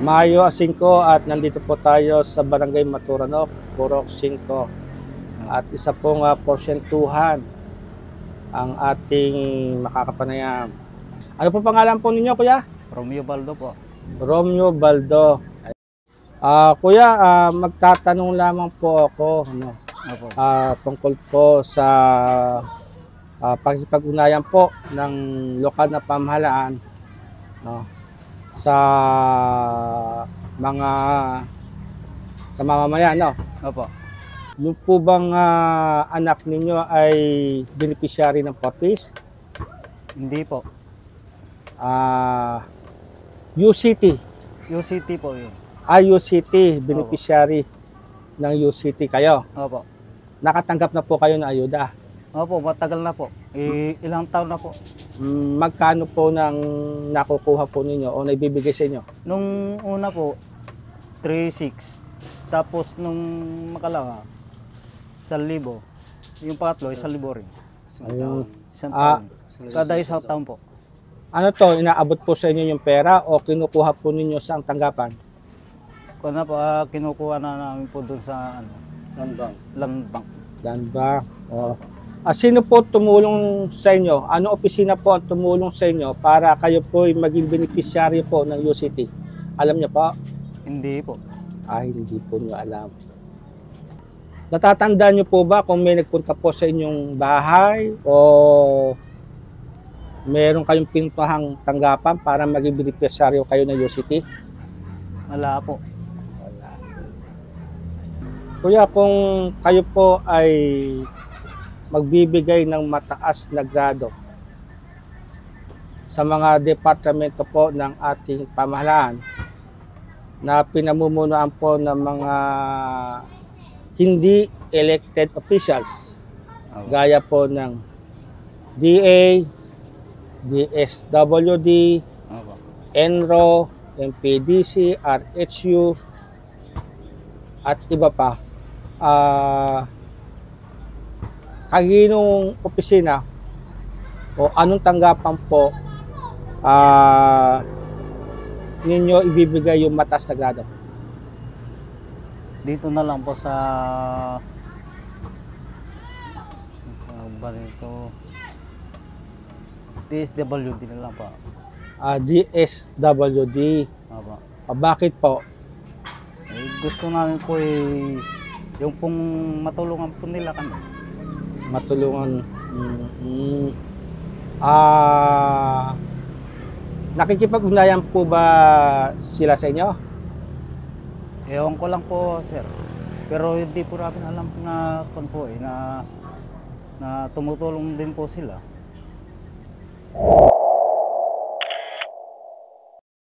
Mayo 5 at nandito po tayo sa Barangay Maturanok, Purok 5. At isa pong porsyentuhan ang ating makakapanayam. Ano po pangalan po ninyo, kuya? Romeo Baldo po. Romeo Baldo. Kuya, magtatanong lamang po ako tungkol po sa pakikipag-ugnayan po ng lokal na pamahalaan, no, sa mamamayan, no? Opo. Yung po bang anak ninyo ay beneficiary ng PAPIS? Hindi po. UCT. UCT po yun. UCT, beneficiary ng UCT kayo. Opo. Nakatanggap na po kayo ng ayuda. Opo, matagal na po. Ilang taon na po. Magkano po nang nakukuha po ninyo o naibibigay sa inyo? Nung una po, 3,600. Tapos nung makalawa, 1,000. Yung pangatlo, 1,000 rin. Ayun. Isang taon. Kada isang taon po. Ano to, inaabot po sa inyo yung pera o kinukuha po ninyo sa ang tanggapan? Kung na po, kinukuha na namin po dun sa Land Bank. Land Bank. Sino po tumulong sa inyo? Ano opisina po ang tumulong sa inyo para kayo po maging beneficiary po ng UCT? Alam niyo po? Hindi po. Hindi po niyo alam. Natatandaan niyo po ba kung may nagpunta po sa inyong bahay o meron kayong pinuntahang tanggapan para maging beneficiaryo kayo ng UCT? Wala po. Wala. Kuya, kung kayo po ay magbibigay ng mataas na grado sa mga departamento po ng ating pamahalaan na pinamumunuan po ng mga hindi elected officials, gaya po ng DA, DSWD, ENRO, MPDC, RHU, at iba pa. Kaginong opisina o anong tanggapan po ninyo ibibigay yung mataas na grado? Dito na lang po sa DSWD na lang po. DSWD. Bakit po? Gusto namin po yung pong matulungan po nila kami. Matulungan. Nakikipag-ugnayan po ba sila sa inyo? Ewan ko lang po, sir. Pero hindi po namin alam na tumutulong din po sila.